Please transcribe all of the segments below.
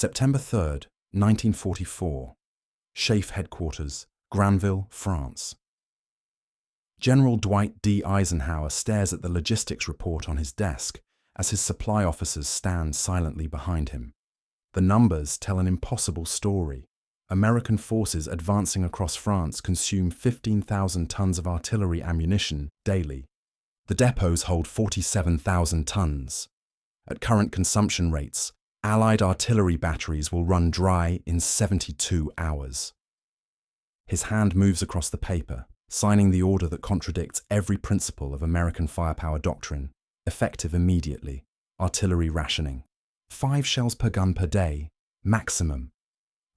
September 3rd, 1944. SHAEF Headquarters, Granville, France. General Dwight D. Eisenhower stares at the logistics report on his desk as his supply officers stand silently behind him. The numbers tell an impossible story. American forces advancing across France consume 15,000 tons of artillery ammunition daily. The depots hold 47,000 tons. At current consumption rates, Allied artillery batteries will run dry in 72 hours. His hand moves across the paper, signing the order that contradicts every principle of American firepower doctrine, effective immediately, artillery rationing. 5 shells per gun per day, maximum.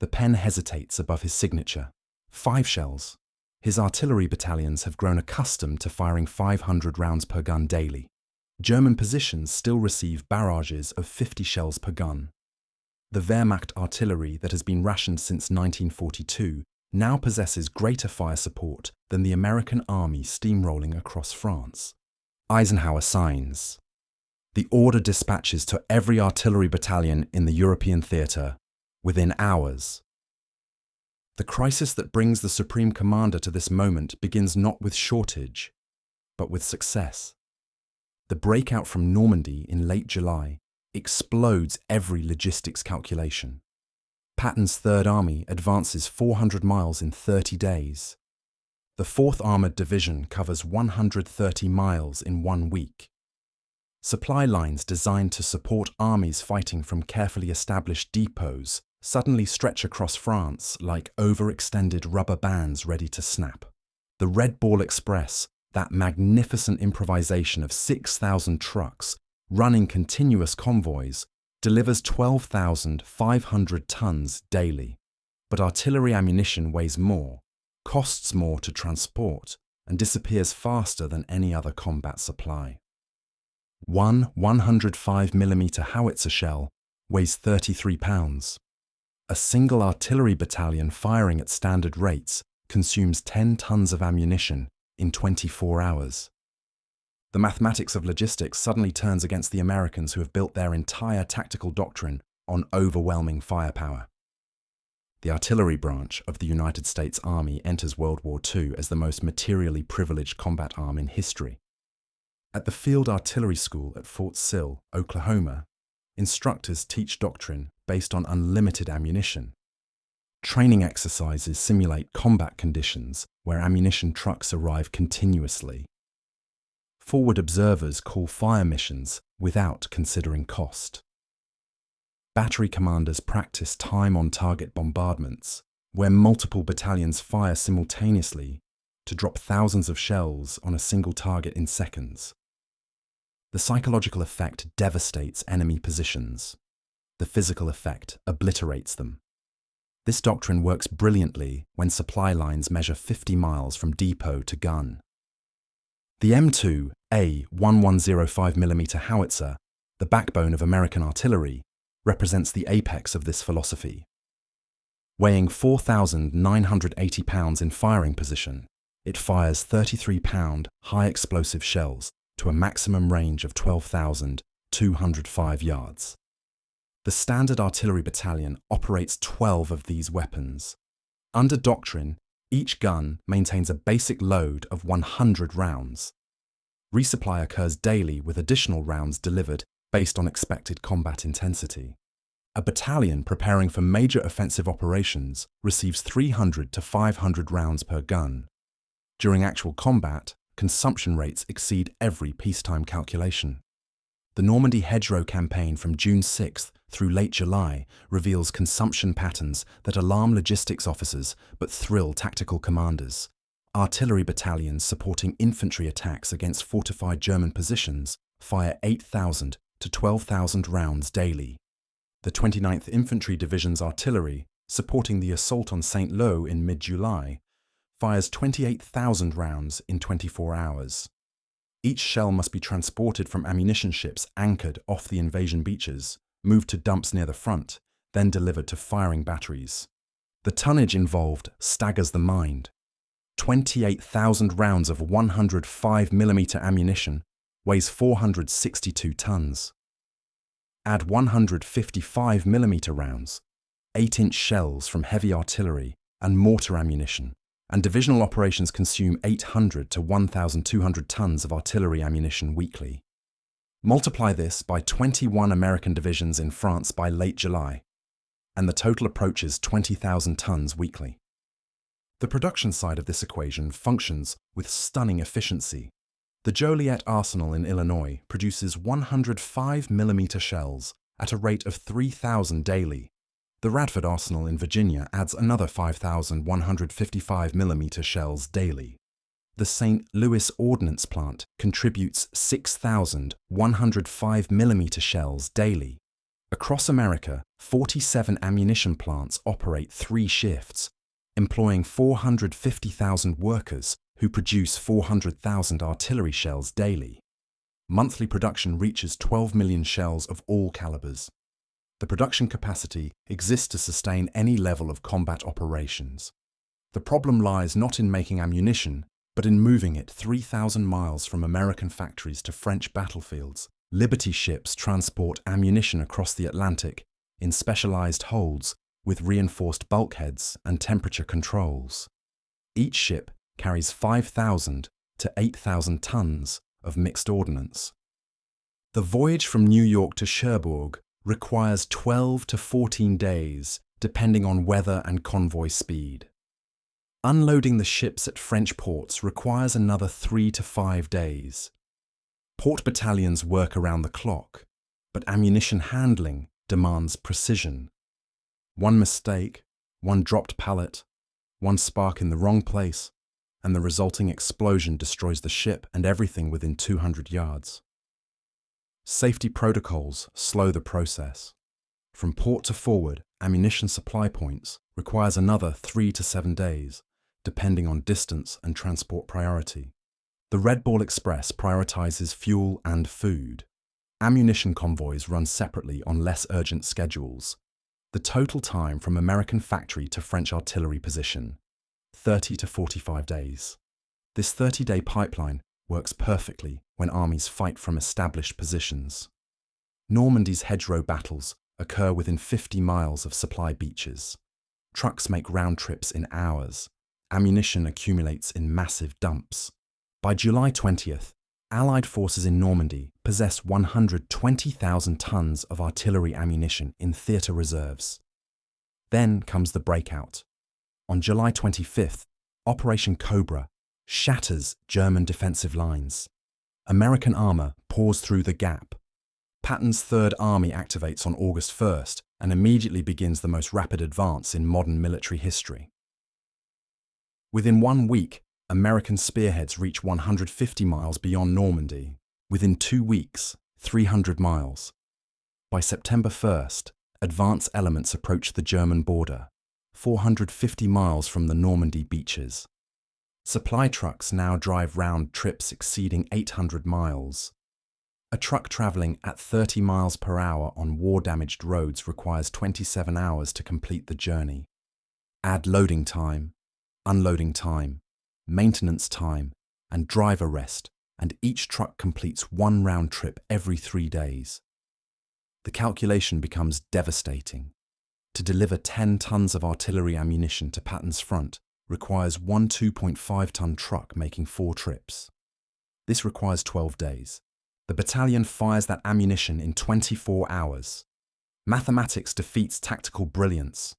The pen hesitates above his signature. 5 shells. His artillery battalions have grown accustomed to firing 500 rounds per gun daily. German positions still receive barrages of 50 shells per gun. The Wehrmacht artillery that has been rationed since 1942 now possesses greater fire support than the American army steamrolling across France. Eisenhower signs. The order dispatches to every artillery battalion in the European theatre within hours. The crisis that brings the Supreme Commander to this moment begins not with shortage, but with success. The breakout from Normandy in late July explodes every logistics calculation. Patton's Third Army advances 400 miles in 30 days. The 4th Armoured Division covers 130 miles in 1 week. Supply lines designed to support armies fighting from carefully established depots suddenly stretch across France like overextended rubber bands ready to snap. The Red Ball Express, that magnificent improvisation of 6,000 trucks running continuous convoys, delivers 12,500 tons daily. But artillery ammunition weighs more, costs more to transport, and disappears faster than any other combat supply. One 105mm howitzer shell weighs 33 pounds. A single artillery battalion firing at standard rates consumes 10 tons of ammunition in 24 hours. The mathematics of logistics suddenly turns against the Americans who have built their entire tactical doctrine on overwhelming firepower. The artillery branch of the United States Army enters World War II as the most materially privileged combat arm in history. At the Field Artillery School at Fort Sill, Oklahoma, instructors teach doctrine based on unlimited ammunition. Training exercises simulate combat conditions where ammunition trucks arrive continuously. Forward observers call fire missions without considering cost. Battery commanders practice time-on-target bombardments, where multiple battalions fire simultaneously to drop thousands of shells on a single target in seconds. The psychological effect devastates enemy positions. The physical effect obliterates them. This doctrine works brilliantly when supply lines measure 50 miles from depot to gun. The M2 A1105mm howitzer, the backbone of American artillery, represents the apex of this philosophy. Weighing 4,980 pounds in firing position, it fires 33-pound high-explosive shells to a maximum range of 12,205 yards. The standard artillery battalion operates 12 of these weapons. Under doctrine, each gun maintains a basic load of 100 rounds. Resupply occurs daily with additional rounds delivered based on expected combat intensity. A battalion preparing for major offensive operations receives 300 to 500 rounds per gun. During actual combat, consumption rates exceed every peacetime calculation. The Normandy hedgerow campaign from June 6th through late July reveals consumption patterns that alarm logistics officers but thrill tactical commanders. Artillery battalions supporting infantry attacks against fortified German positions fire 8,000 to 12,000 rounds daily. The 29th Infantry Division's artillery, supporting the assault on St. Lo in mid-July, fires 28,000 rounds in 24 hours. Each shell must be transported from ammunition ships anchored off the invasion beaches, moved to dumps near the front, then delivered to firing batteries. The tonnage involved staggers the mind. 28,000 rounds of 105mm ammunition weighs 462 tons. Add 155mm rounds, 8-inch shells from heavy artillery and mortar ammunition, and divisional operations consume 800 to 1,200 tons of artillery ammunition weekly. Multiply this by 21 American divisions in France by late July, and the total approaches 20,000 tons weekly. The production side of this equation functions with stunning efficiency. The Joliet Arsenal in Illinois produces 105mm shells at a rate of 3,000 daily. The Radford Arsenal in Virginia adds another 5,155mm shells daily. The St. Louis Ordnance Plant contributes 6,105mm shells daily. Across America, 47 ammunition plants operate 3 shifts, employing 450,000 workers who produce 400,000 artillery shells daily. Monthly production reaches 12 million shells of all calibers. The production capacity exists to sustain any level of combat operations. The problem lies not in making ammunition, but in moving it 3,000 miles from American factories to French battlefields. Liberty ships transport ammunition across the Atlantic in specialized holds with reinforced bulkheads and temperature controls. Each ship carries 5,000 to 8,000 tons of mixed ordnance. The voyage from New York to Cherbourg requires 12 to 14 days, depending on weather and convoy speed. Unloading the ships at French ports requires another 3 to 5 days. Port battalions work around the clock, but ammunition handling demands precision. One mistake, one dropped pallet, one spark in the wrong place, and the resulting explosion destroys the ship and everything within 200 yards. Safety protocols slow the process. From port to forward, ammunition supply points requires another 3 to 7 days, depending on distance and transport priority. The Red Ball Express prioritizes fuel and food. Ammunition convoys run separately on less urgent schedules. The total time from American factory to French artillery position, 30 to 45 days. This 30-day pipeline works perfectly when armies fight from established positions. Normandy's hedgerow battles occur within 50 miles of supply beaches. Trucks make round trips in hours. Ammunition accumulates in massive dumps. By July 20th, Allied forces in Normandy possess 120,000 tons of artillery ammunition in theatre reserves. Then comes the breakout. On July 25th, Operation Cobra shatters German defensive lines. American armor pours through the gap. Patton's Third Army activates on August 1st and immediately begins the most rapid advance in modern military history. Within 1 week, American spearheads reach 150 miles beyond Normandy. Within 2 weeks, 300 miles. By September 1st, advance elements approach the German border, 450 miles from the Normandy beaches. Supply trucks now drive round trips exceeding 800 miles. A truck traveling at 30 miles per hour on war-damaged roads requires 27 hours to complete the journey. Add loading time, unloading time, maintenance time, and driver rest, and each truck completes 1 round trip every 3 days. The calculation becomes devastating. To deliver 10 tons of artillery ammunition to Patton's front requires one 2.5-ton truck making 4 trips. This requires 12 days. The battalion fires that ammunition in 24 hours. Mathematics defeats tactical brilliance.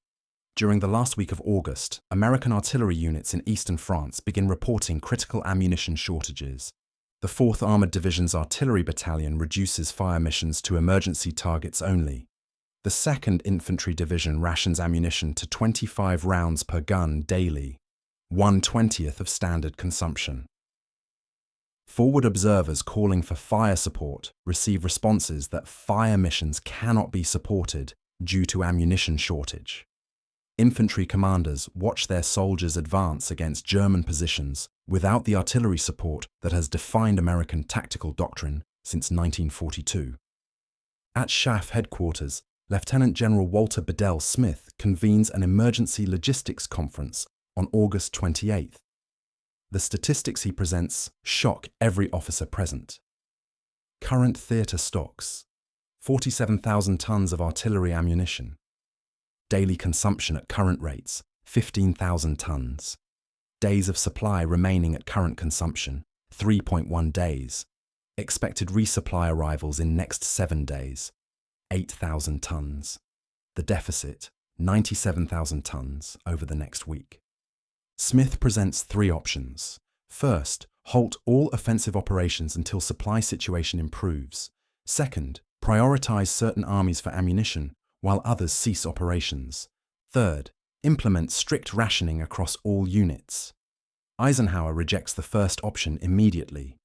During the last week of August, American artillery units in eastern France begin reporting critical ammunition shortages. The 4th Armored Division's artillery battalion reduces fire missions to emergency targets only. The 2nd Infantry Division rations ammunition to 25 rounds per gun daily, 1/20th of standard consumption. Forward observers calling for fire support receive responses that fire missions cannot be supported due to ammunition shortage. Infantry commanders watch their soldiers advance against German positions without the artillery support that has defined American tactical doctrine since 1942. At SHAEF Headquarters, Lieutenant General Walter Bedell Smith convenes an emergency logistics conference on August 28th. The statistics he presents shock every officer present. Current theatre stocks: 47,000 tons of artillery ammunition. Daily consumption at current rates, 15,000 tons. Days of supply remaining at current consumption, 3.1 days. Expected resupply arrivals in next 7 days, 8,000 tons. The deficit, 97,000 tons over the next week. Smith presents 3 options. First, halt all offensive operations until supply situation improves. Second, prioritize certain armies for ammunition, while others cease operations. Third, implement strict rationing across all units. Eisenhower rejects the first option immediately.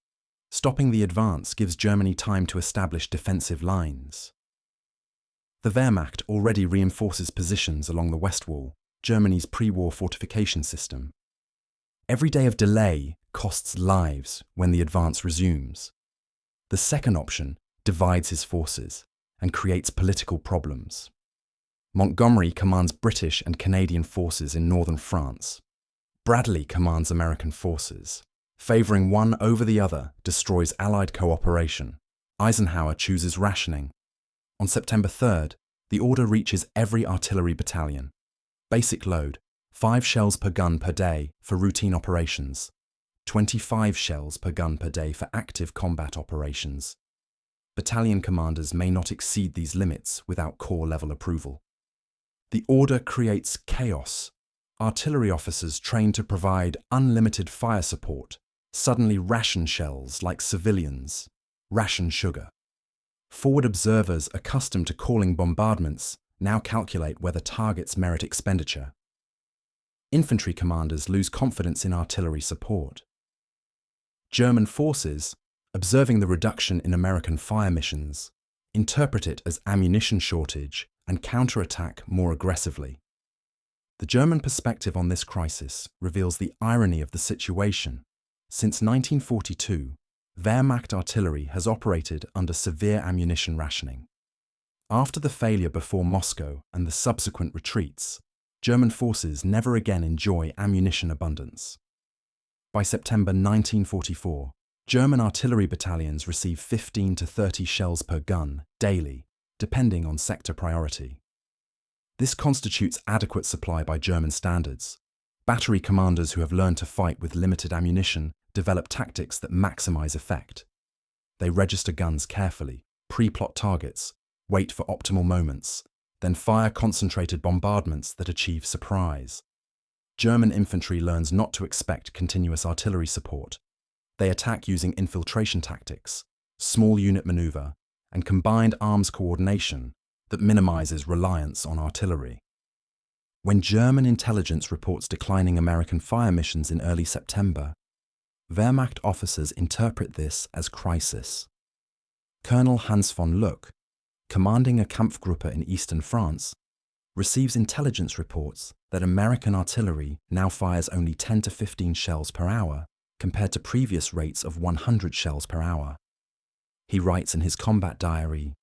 Stopping the advance gives Germany time to establish defensive lines. The Wehrmacht already reinforces positions along the West Wall, Germany's pre-war fortification system. Every day of delay costs lives when the advance resumes. The second option divides his forces and creates political problems. Montgomery commands British and Canadian forces in northern France. Bradley commands American forces. Favoring one over the other destroys Allied cooperation. Eisenhower chooses rationing. On September 3rd, the order reaches every artillery battalion. Basic load, 5 shells per gun per day for routine operations, 25 shells per gun per day for active combat operations. Battalion commanders may not exceed these limits without corps-level approval. The order creates chaos. Artillery officers trained to provide unlimited fire support suddenly ration shells like civilians, ration sugar. Forward observers accustomed to calling bombardments now calculate whether targets merit expenditure. Infantry commanders lose confidence in artillery support. German forces, observing the reduction in American fire missions, interpret it as ammunition shortage and counterattack more aggressively. The German perspective on this crisis reveals the irony of the situation. Since 1942, Wehrmacht artillery has operated under severe ammunition rationing. After the failure before Moscow and the subsequent retreats, German forces never again enjoy ammunition abundance. By September 1944, German artillery battalions receive 15 to 30 shells per gun daily, depending on sector priority. This constitutes adequate supply by German standards. Battery commanders who have learned to fight with limited ammunition develop tactics that maximize effect. They register guns carefully, pre-plot targets, wait for optimal moments, then fire concentrated bombardments that achieve surprise. German infantry learns not to expect continuous artillery support. They attack using infiltration tactics, small unit maneuver, and combined arms coordination that minimizes reliance on artillery. When German intelligence reports declining American fire missions in early September, Wehrmacht officers interpret this as crisis. Colonel Hans von Luck, commanding a Kampfgruppe in eastern France, receives intelligence reports that American artillery now fires only 10 to 15 shells per hour, compared to previous rates of 100 shells per hour. He writes in his combat diary,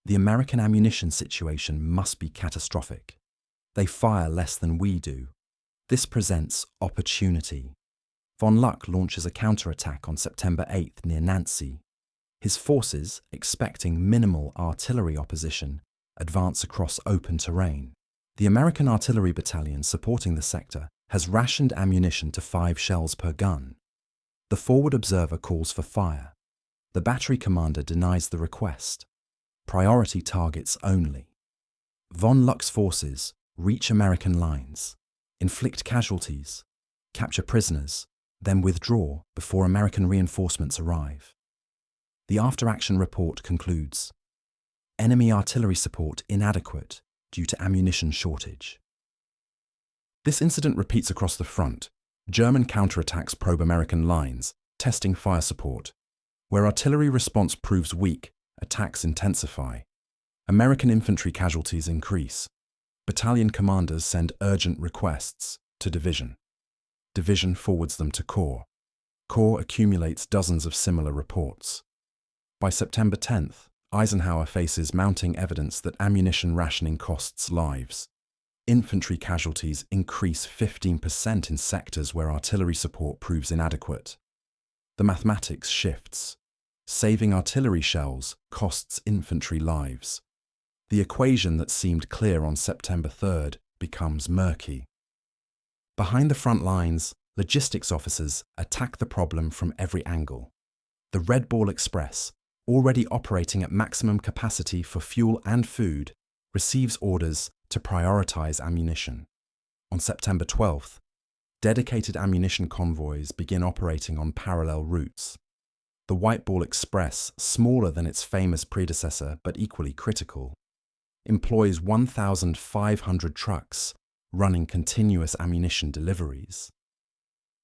"The American ammunition situation must be catastrophic. They fire less than we do. This presents opportunity." Von Luck launches a counterattack on September 8th near Nancy. His forces, expecting minimal artillery opposition, advance across open terrain. The American artillery battalion supporting the sector has rationed ammunition to 5 shells per gun. The forward observer calls for fire. The battery commander denies the request. Priority targets only. Von Luck's forces reach American lines, inflict casualties, capture prisoners, then withdraw before American reinforcements arrive. The after-action report concludes, enemy artillery support inadequate due to ammunition shortage. This incident repeats across the front. German counterattacks probe American lines, testing fire support. Where artillery response proves weak, attacks intensify. American infantry casualties increase. Battalion commanders send urgent requests to division. Division forwards them to Corps. Corps accumulates dozens of similar reports. By September 10th, Eisenhower faces mounting evidence that ammunition rationing costs lives. Infantry casualties increase 15% in sectors where artillery support proves inadequate. The mathematics shifts. Saving artillery shells costs infantry lives. The equation that seemed clear on September 3rd becomes murky. Behind the front lines, logistics officers attack the problem from every angle. The Red Ball Express, already operating at maximum capacity for fuel and food, receives orders to prioritize ammunition. On September 12th, dedicated ammunition convoys begin operating on parallel routes. The White Ball Express, smaller than its famous predecessor but equally critical, employs 1,500 trucks running continuous ammunition deliveries.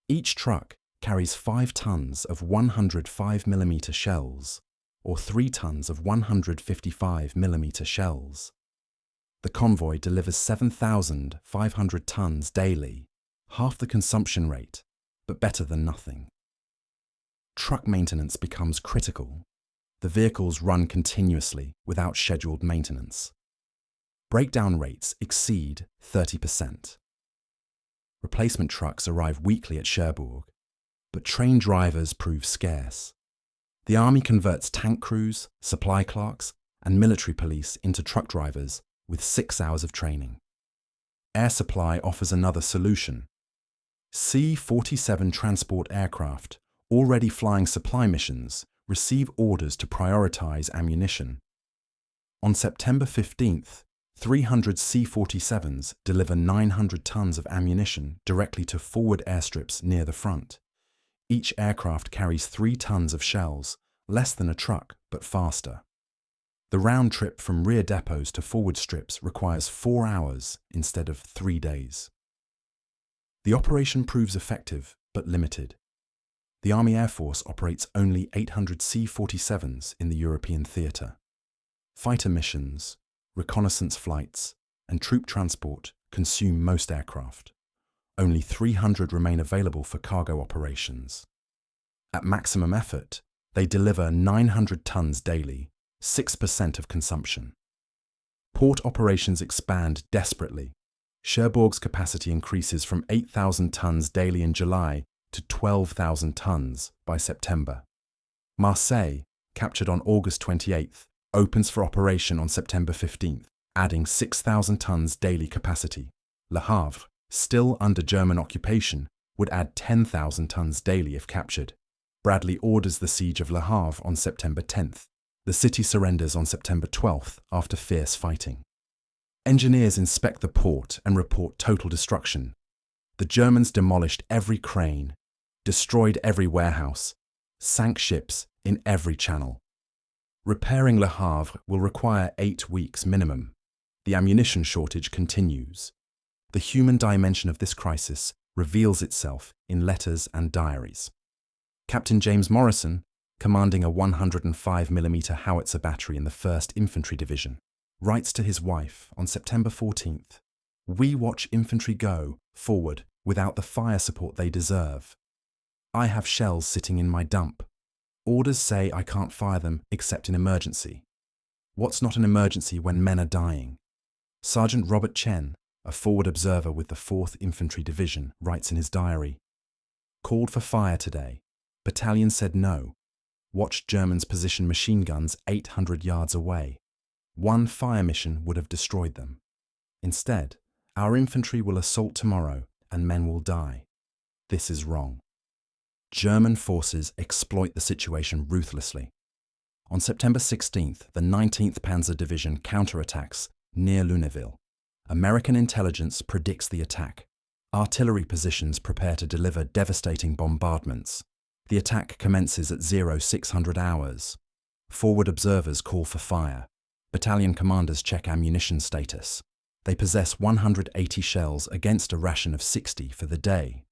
Each truck carries 5 tons of 105mm shells, or 3 tons of 155mm shells. The convoy delivers 7,500 tons daily, half the consumption rate, but better than nothing. Truck maintenance becomes critical. The vehicles run continuously without scheduled maintenance. Breakdown rates exceed 30%. Replacement trucks arrive weekly at Cherbourg, but trained drivers prove scarce. The army converts tank crews, supply clerks, and military police into truck drivers with 6 hours of training. Air Supply offers another solution. C-47 transport aircraft, already flying supply missions, receive orders to prioritize ammunition. On September 15th, 300 C-47s deliver 900 tons of ammunition directly to forward airstrips near the front. Each aircraft carries 3 tons of shells, less than a truck, but faster. The round trip from rear depots to forward strips requires 4 hours instead of 3 days. The operation proves effective, but limited. The Army Air Force operates only 800 C-47s in the European theatre. Fighter missions, reconnaissance flights, and troop transport consume most aircraft. Only 300 remain available for cargo operations. At maximum effort, they deliver 900 tons daily, 6% of consumption. Port operations expand desperately. Cherbourg's capacity increases from 8,000 tons daily in July to 12,000 tons by September. Marseille, captured on August 28th, opens for operation on September 15th, adding 6,000 tons daily capacity. Le Havre, still under German occupation, would add 10,000 tons daily if captured. Bradley orders the siege of Le Havre on September 10th. The city surrenders on September 12th after fierce fighting. Engineers inspect the port and report total destruction. The Germans demolished every crane, destroyed every warehouse, sank ships in every channel. Repairing Le Havre will require 8 weeks minimum. The ammunition shortage continues. The human dimension of this crisis reveals itself in letters and diaries. Captain James Morrison, commanding a 105mm howitzer battery in the 1st Infantry Division, writes to his wife on September 14th, "We watch infantry go forward without the fire support they deserve. I have shells sitting in my dump. Orders say I can't fire them except in emergency. What's not an emergency when men are dying?" Sergeant Robert Chen, a forward observer with the 4th Infantry Division, writes in his diary, "Called for fire today. Battalion said no. Watched Germans position machine guns 800 yards away. One fire mission would have destroyed them. Instead, our infantry will assault tomorrow and men will die. This is wrong." German forces exploit the situation ruthlessly. On September 16th, the 19th Panzer Division counterattacks near Lunéville. American intelligence predicts the attack. Artillery positions prepare to deliver devastating bombardments. The attack commences at 0600 hours. Forward observers call for fire. Battalion commanders check ammunition status. They possess 180 shells against a ration of 60 for the day.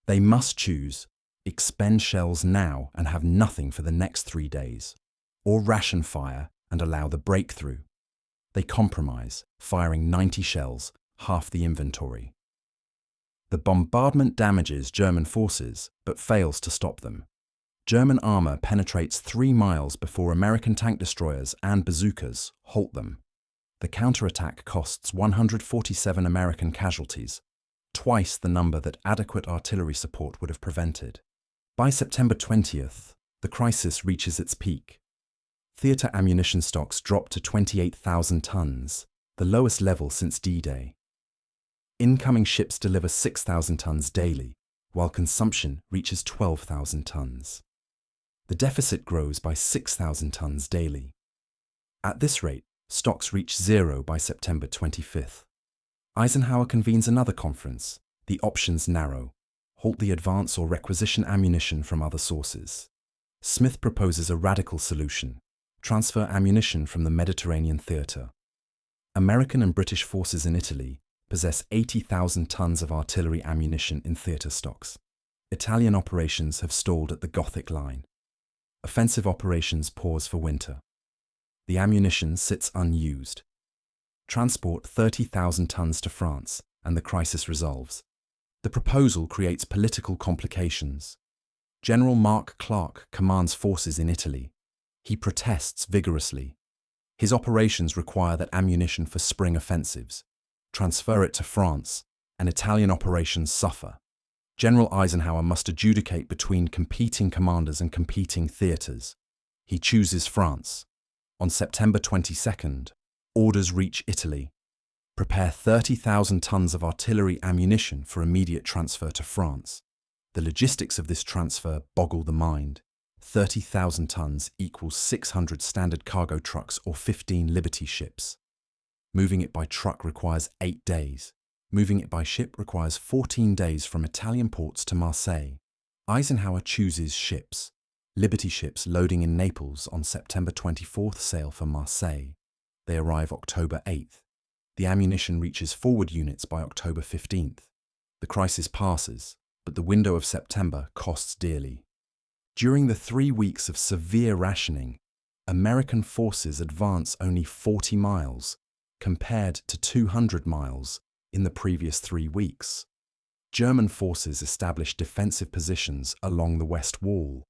They must choose: expend shells now and have nothing for the next 3 days, or ration fire and allow the breakthrough. They compromise, firing 90 shells, half the inventory. The bombardment damages German forces, but fails to stop them. German armor penetrates 3 miles before American tank destroyers and bazookas halt them. The counterattack costs 147 American casualties, twice the number that adequate artillery support would have prevented. By September 20th, the crisis reaches its peak. Theatre ammunition stocks drop to 28,000 tons, the lowest level since D-Day. Incoming ships deliver 6,000 tons daily, while consumption reaches 12,000 tons. The deficit grows by 6,000 tons daily. At this rate, stocks reach zero by September 25th. Eisenhower convenes another conference. The options narrow: halt the advance or requisition ammunition from other sources. Smith proposes a radical solution: transfer ammunition from the Mediterranean theatre. American and British forces in Italy possess 80,000 tons of artillery ammunition in theatre stocks. Italian operations have stalled at the Gothic Line. Offensive operations pause for winter. The ammunition sits unused. Transport 30,000 tons to France, and the crisis resolves. The proposal creates political complications. General Mark Clark commands forces in Italy. He protests vigorously. His operations require that ammunition for spring offensives. Transfer it to France, and Italian operations suffer. General Eisenhower must adjudicate between competing commanders and competing theatres. He chooses France. On September 22nd, orders reach Italy. Prepare 30,000 tons of artillery ammunition for immediate transfer to France. The logistics of this transfer boggle the mind. 30,000 tons equals 600 standard cargo trucks or 15 Liberty ships. Moving it by truck requires 8 days. Moving it by ship requires 14 days from Italian ports to Marseille. Eisenhower chooses ships. Liberty ships loading in Naples on September 24th sail for Marseille. They arrive October 8th. The ammunition reaches forward units by October 15th. The crisis passes, but the window of September costs dearly. During the 3 weeks of severe rationing, American forces advance only 40 miles, compared to 200 miles in the previous 3 weeks. German forces establish defensive positions along the West Wall.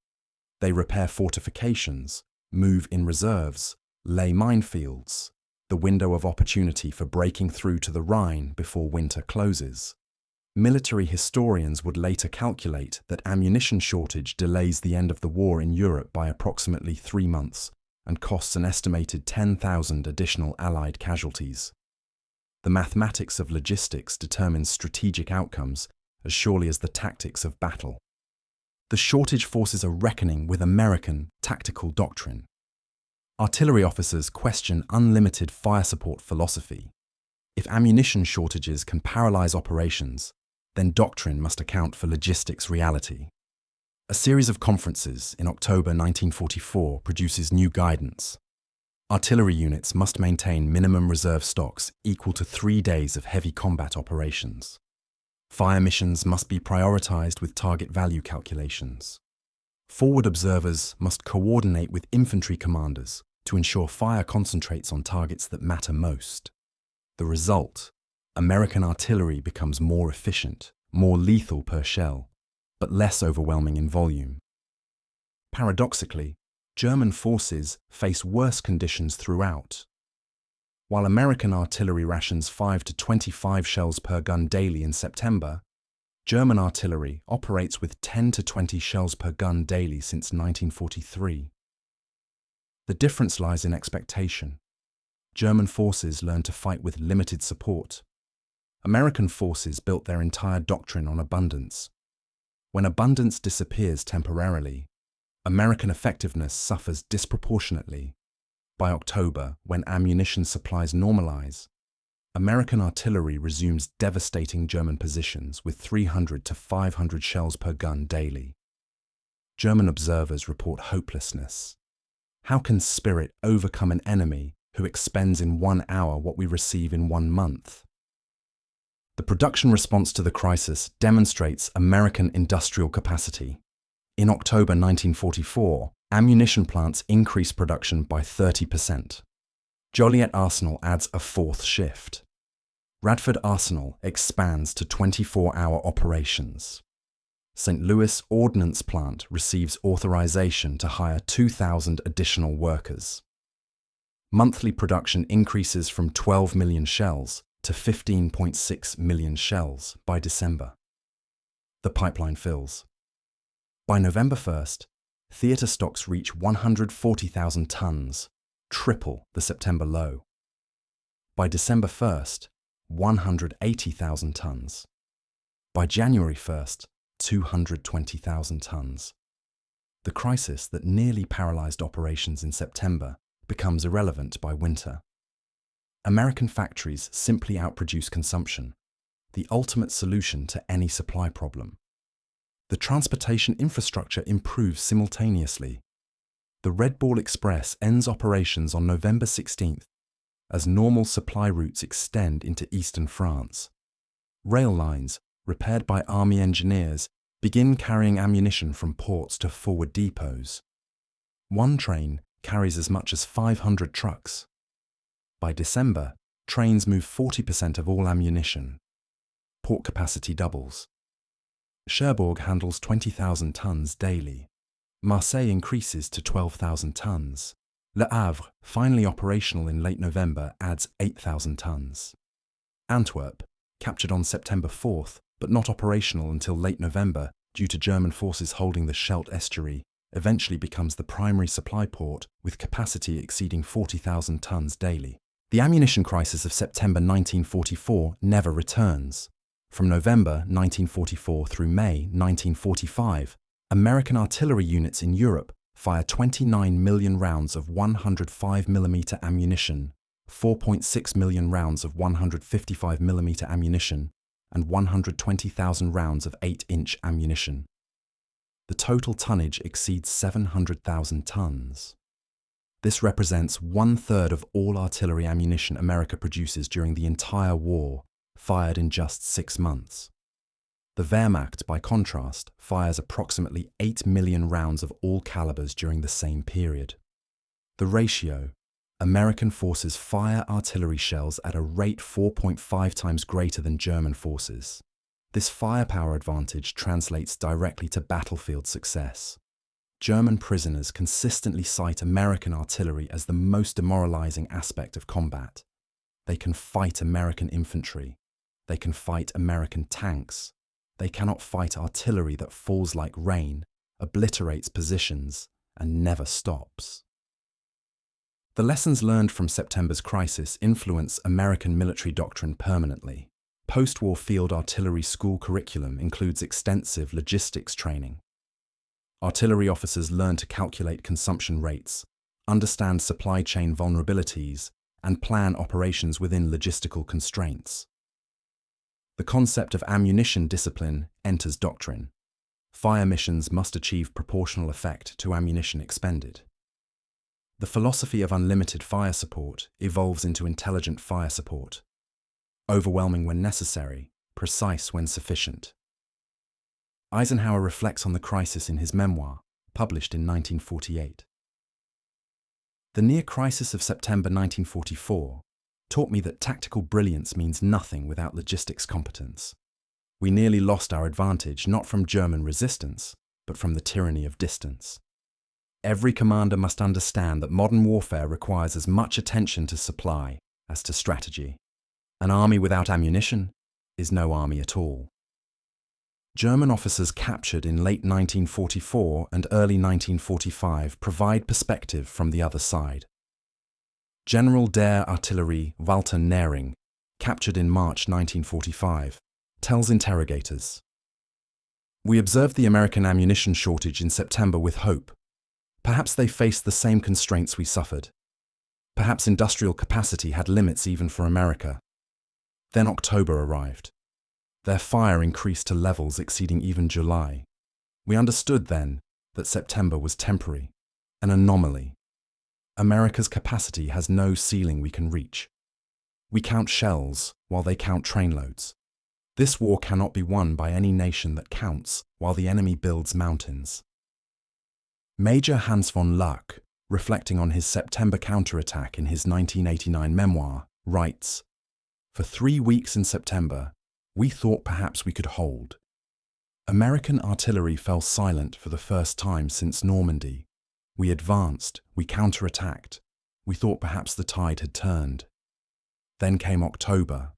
They repair fortifications, move in reserves, lay minefields, the window of opportunity for breaking through to the Rhine before winter closes. Military historians would later calculate that ammunition shortage delays the end of the war in Europe by approximately 3 months and costs an estimated 10,000 additional Allied casualties. The mathematics of logistics determines strategic outcomes as surely as the tactics of battle. The shortage forces a reckoning with American tactical doctrine. Artillery officers question unlimited fire support philosophy. If ammunition shortages can paralyze operations, then doctrine must account for logistics reality. A series of conferences in October 1944 produces new guidance. Artillery units must maintain minimum reserve stocks equal to 3 days of heavy combat operations. Fire missions must be prioritized with target value calculations. Forward observers must coordinate with infantry commanders to ensure fire concentrates on targets that matter most. The result: American artillery becomes more efficient, more lethal per shell, but less overwhelming in volume. Paradoxically, German forces face worse conditions throughout. While American artillery rations 5 to 25 shells per gun daily in September, German artillery operates with 10 to 20 shells per gun daily since 1943. The difference lies in expectation. German forces learned to fight with limited support. American forces built their entire doctrine on abundance. When abundance disappears temporarily, American effectiveness suffers disproportionately. By October, when ammunition supplies normalize, American artillery resumes devastating German positions with 300 to 500 shells per gun daily. German observers report hopelessness. How can spirit overcome an enemy who expends in 1 hour what we receive in 1 month? The production response to the crisis demonstrates American industrial capacity. In October 1944, ammunition plants increase production by 30%. Joliet Arsenal adds a 4th shift. Radford Arsenal expands to 24-hour operations. St. Louis Ordnance Plant receives authorization to hire 2,000 additional workers. Monthly production increases from 12 million shells to 15.6 million shells by December. The pipeline fills. By November 1st, theatre stocks reach 140,000 tons, triple the September low. By December 1st, 180,000 tons. By January 1st, 220,000 tons. The crisis that nearly paralyzed operations in September becomes irrelevant by winter. American factories simply outproduce consumption, the ultimate solution to any supply problem. The transportation infrastructure improves simultaneously. The Red Ball Express ends operations on November 16th as normal supply routes extend into eastern France. Rail lines, repaired by army engineers, begin carrying ammunition from ports to forward depots. One train carries as much as 500 trucks. By December, trains move 40% of all ammunition. Port capacity doubles. Cherbourg handles 20,000 tons daily. Marseille increases to 12,000 tons. Le Havre, finally operational in late November, adds 8,000 tons. Antwerp, captured on September 4th, but not operational until late November due to German forces holding the Scheldt estuary, eventually becomes the primary supply port with capacity exceeding 40,000 tons daily. The ammunition crisis of September 1944 never returns. From November 1944 through May 1945, American artillery units in Europe fire 29 million rounds of 105mm ammunition, 4.6 million rounds of 155mm ammunition, and 120,000 rounds of 8-inch ammunition. The total tonnage exceeds 700,000 tons. This represents 1/3 of all artillery ammunition America produces during the entire war, fired in just 6 months. The Wehrmacht, by contrast, fires approximately 8 million rounds of all calibers during the same period. The ratio: American forces fire artillery shells at a rate 4.5 times greater than German forces. This firepower advantage translates directly to battlefield success. German prisoners consistently cite American artillery as the most demoralizing aspect of combat. They can fight American infantry. They can fight American tanks. They cannot fight artillery that falls like rain, obliterates positions, and never stops. The lessons learned from September's crisis influence American military doctrine permanently. Post-war field artillery school curriculum includes extensive logistics training. Artillery officers learn to calculate consumption rates, understand supply chain vulnerabilities, and plan operations within logistical constraints. The concept of ammunition discipline enters doctrine. Fire missions must achieve proportional effect to ammunition expended. The philosophy of unlimited fire support evolves into intelligent fire support. Overwhelming when necessary, precise when sufficient. Eisenhower reflects on the crisis in his memoir, published in 1948. The near crisis of September 1944 taught me that tactical brilliance means nothing without logistics competence. We nearly lost our advantage not from German resistance, but from the tyranny of distance. Every commander must understand that modern warfare requires as much attention to supply as to strategy. An army without ammunition is no army at all. German officers captured in late 1944 and early 1945 provide perspective from the other side. General der Artillerie Walter Nering, captured in March 1945, tells interrogators, "We observed the American ammunition shortage in September with hope. Perhaps they faced the same constraints we suffered. Perhaps industrial capacity had limits even for America. Then October arrived. Their fire increased to levels exceeding even July. We understood then that September was temporary, an anomaly. America's capacity has no ceiling we can reach. We count shells while they count trainloads. This war cannot be won by any nation that counts while the enemy builds mountains." Major Hans von Luck, reflecting on his September counterattack in his 1989 memoir, writes, "For 3 weeks in September, we thought perhaps we could hold. American artillery fell silent for the first time since Normandy. We advanced, we counterattacked. We thought perhaps the tide had turned. Then came October.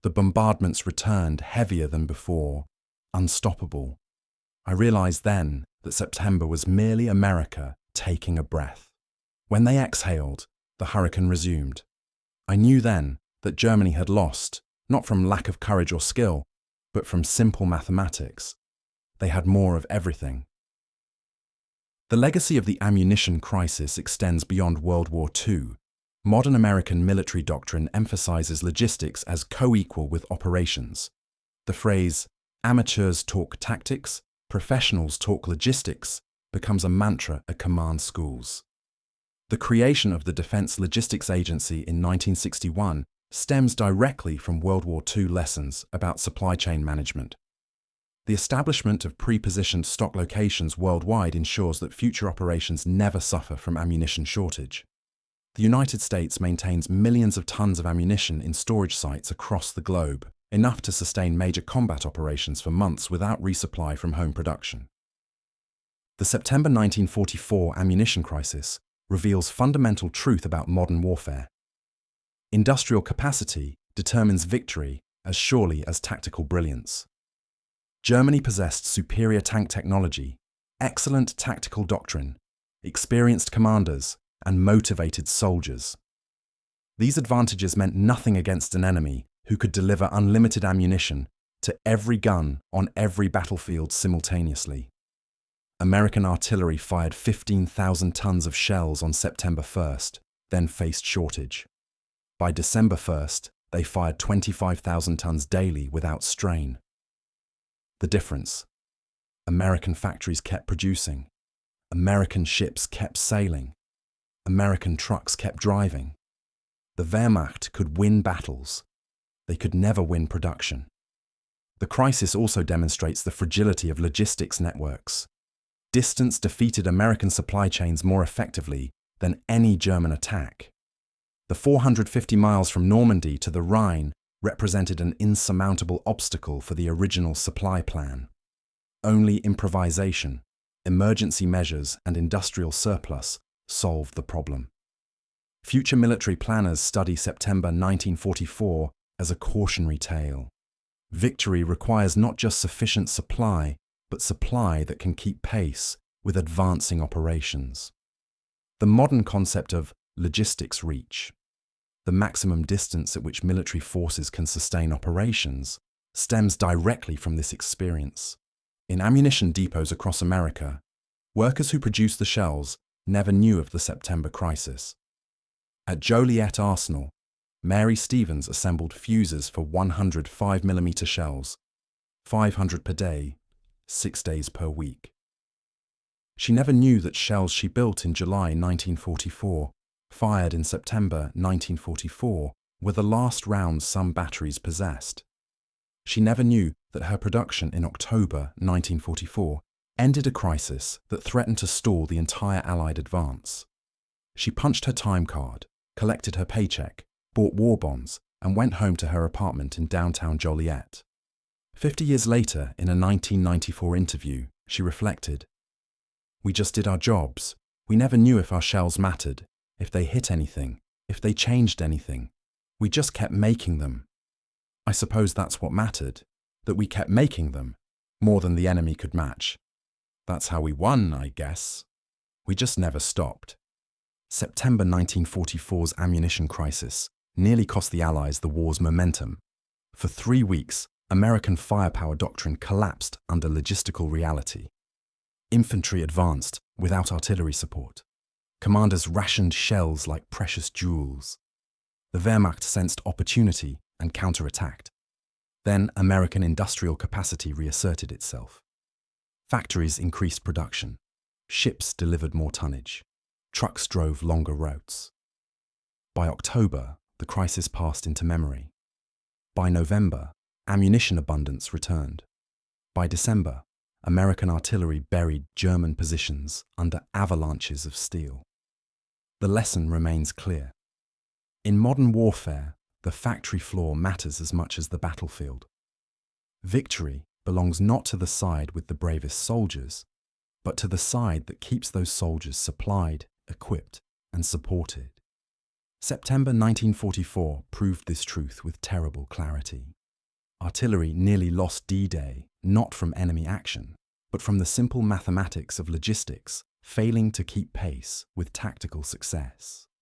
The bombardments returned heavier than before, unstoppable. I realized then that September was merely America taking a breath. When they exhaled, the hurricane resumed. I knew then that Germany had lost, not from lack of courage or skill, but from simple mathematics. They had more of everything. The legacy of the ammunition crisis extends beyond World War II. Modern American military doctrine emphasizes logistics as co-equal with operations. The phrase, "amateurs talk tactics, professionals talk logistics," becomes a mantra at command schools. The creation of the Defense Logistics Agency in 1961 stems directly from World War II lessons about supply chain management. The establishment of pre-positioned stock locations worldwide ensures that future operations never suffer from ammunition shortage. The United States maintains millions of tons of ammunition in storage sites across the globe, enough to sustain major combat operations for months without resupply from home production. The September 1944 ammunition crisis reveals fundamental truth about modern warfare. Industrial capacity determines victory as surely as tactical brilliance. Germany possessed superior tank technology, excellent tactical doctrine, experienced commanders, and motivated soldiers. These advantages meant nothing against an enemy who could deliver unlimited ammunition to every gun on every battlefield simultaneously. American artillery fired 15,000 tons of shells on September 1st, then faced shortage. By December 1st, they fired 25,000 tons daily without strain. The difference: American factories kept producing, American ships kept sailing, American trucks kept driving. The Wehrmacht could win battles. They could never win production. The crisis also demonstrates the fragility of logistics networks. Distance defeated American supply chains more effectively than any German attack. The 450 miles from Normandy to the Rhine represented an insurmountable obstacle for the original supply plan. Only improvisation, emergency measures, and industrial surplus solved the problem. Future military planners study September 1944 as a cautionary tale. Victory requires not just sufficient supply, but supply that can keep pace with advancing operations. The modern concept of logistics reach, the maximum distance at which military forces can sustain operations, stems directly from this experience. In ammunition depots across America, workers who produced the shells never knew of the September crisis. At Joliet Arsenal, Mary Stevens assembled fuses for 100 5mm shells, 500 per day, 6 days per week. She never knew that shells she built in July 1944, fired in September 1944, were the last rounds some batteries possessed. She never knew that her production in October 1944 ended a crisis that threatened to stall the entire Allied advance. She punched her time card, collected her paycheck, bought war bonds, and went home to her apartment in downtown Joliet. 50 years later, in a 1994 interview, she reflected, "We just did our jobs. We never knew if our shells mattered, if they hit anything, if they changed anything. We just kept making them. I suppose that's what mattered, that we kept making them, more than the enemy could match. That's how we won, I guess. We just never stopped." September 1944's ammunition crisis nearly cost the Allies the war's momentum. For 3 weeks, American firepower doctrine collapsed under logistical reality. Infantry advanced without artillery support. Commanders rationed shells like precious jewels. The Wehrmacht sensed opportunity and counterattacked. Then American industrial capacity reasserted itself. Factories increased production. Ships delivered more tonnage. Trucks drove longer routes. By October, the crisis passed into memory. By November, ammunition abundance returned. By December, American artillery buried German positions under avalanches of steel. The lesson remains clear. In modern warfare, the factory floor matters as much as the battlefield. Victory belongs not to the side with the bravest soldiers, but to the side that keeps those soldiers supplied, equipped, and supported. September 1944 proved this truth with terrible clarity. Artillery nearly lost D-Day, not from enemy action, but from the simple mathematics of logistics, failing to keep pace with tactical success.